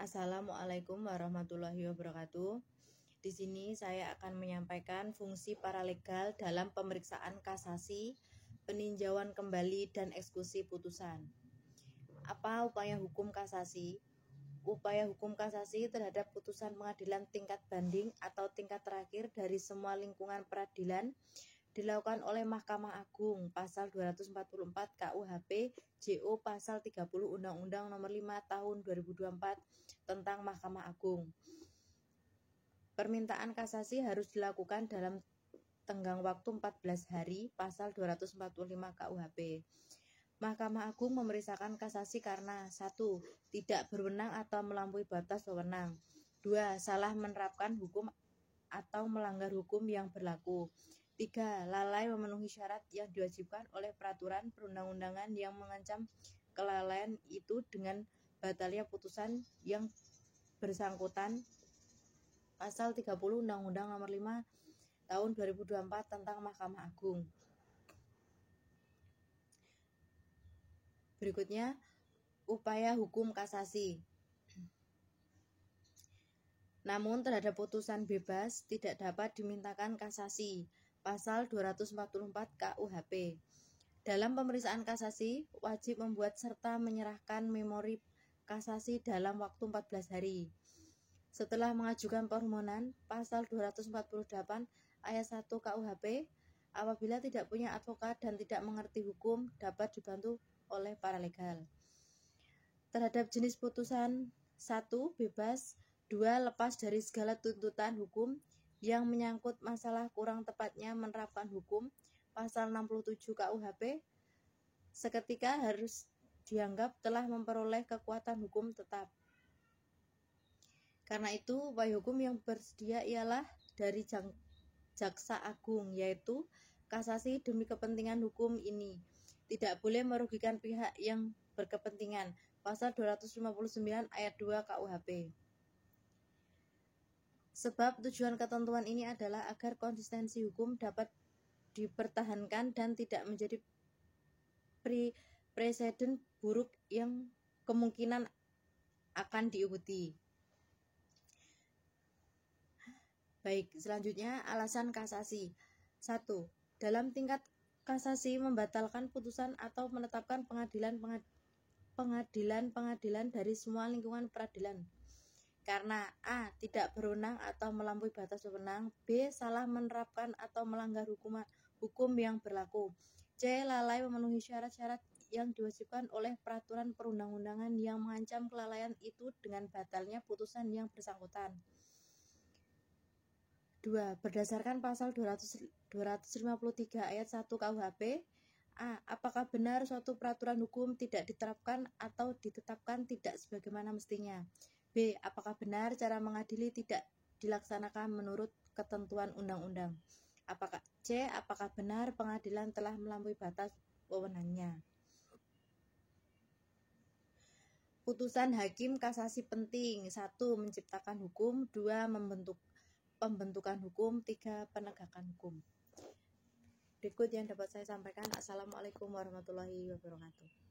Assalamualaikum warahmatullahi wabarakatuh. Di sini saya akan menyampaikan fungsi paralegal dalam pemeriksaan kasasi, peninjauan kembali, dan eksekusi putusan. Apa upaya hukum kasasi? Upaya hukum kasasi terhadap putusan pengadilan tingkat banding atau tingkat terakhir dari semua lingkungan peradilan dilakukan oleh Mahkamah Agung pasal 244 KUHP JO pasal 30 Undang-Undang Nomor 5 Tahun 2024 tentang Mahkamah Agung. Permintaan kasasi harus dilakukan dalam tenggang waktu 14 hari pasal 245 KUHP. Mahkamah Agung memeriksakan kasasi karena 1. Tidak berwenang atau melampaui batas wewenang. 2. Salah menerapkan hukum atau melanggar hukum yang berlaku. 3. Lalai memenuhi syarat yang diwajibkan oleh peraturan perundang-undangan yang mengancam kelalaian itu dengan batalnya putusan yang bersangkutan. Pasal 30 Undang-Undang Nomor 5 Tahun 2024 tentang Mahkamah Agung. Berikutnya, upaya hukum kasasi. Namun terhadap putusan bebas tidak dapat dimintakan kasasi. Pasal 244 KUHP. Dalam pemeriksaan kasasi, wajib membuat serta menyerahkan memori kasasi dalam waktu 14 hari. Setelah mengajukan permohonan, pasal 248 ayat 1 KUHP, apabila tidak punya advokat dan tidak mengerti hukum, dapat dibantu oleh paralegal. Terhadap jenis putusan 1. Bebas, 2. Lepas dari segala tuntutan hukum yang menyangkut masalah kurang tepatnya menerapkan hukum, pasal 67 KUHP, seketika harus dianggap telah memperoleh kekuatan hukum tetap. Karena itu, upaya hukum yang bersedia ialah dari Jaksa Agung, yaitu kasasi demi kepentingan hukum ini. Tidak boleh merugikan pihak yang berkepentingan. Pasal 259 ayat 2 KUHP. Sebab tujuan ketentuan ini adalah agar konsistensi hukum dapat dipertahankan dan tidak menjadi presiden buruk yang kemungkinan akan diikuti. Baik, selanjutnya alasan kasasi. 1. Dalam tingkat kasasi membatalkan putusan atau menetapkan pengadilan dari semua lingkungan peradilan. Karena A. Tidak berwenang atau melampaui batas wewenang. B. Salah menerapkan atau melanggar hukum yang berlaku. C. Lalai memenuhi syarat-syarat yang diwajibkan oleh peraturan perundang-undangan yang mengancam kelalaian itu dengan batalnya putusan yang bersangkutan. 2. Berdasarkan pasal 253 ayat 1 KUHP, A. Apakah benar suatu peraturan hukum tidak diterapkan atau ditetapkan tidak sebagaimana mestinya? B. Apakah benar cara mengadili tidak dilaksanakan menurut ketentuan undang-undang? C. Apakah benar pengadilan telah melampaui batas wewenangnya? Putusan hakim kasasi penting. 1. Menciptakan hukum. 2. Pembentukan hukum. 3. Penegakan hukum. Berikut yang dapat saya sampaikan. Assalamualaikum warahmatullahi wabarakatuh.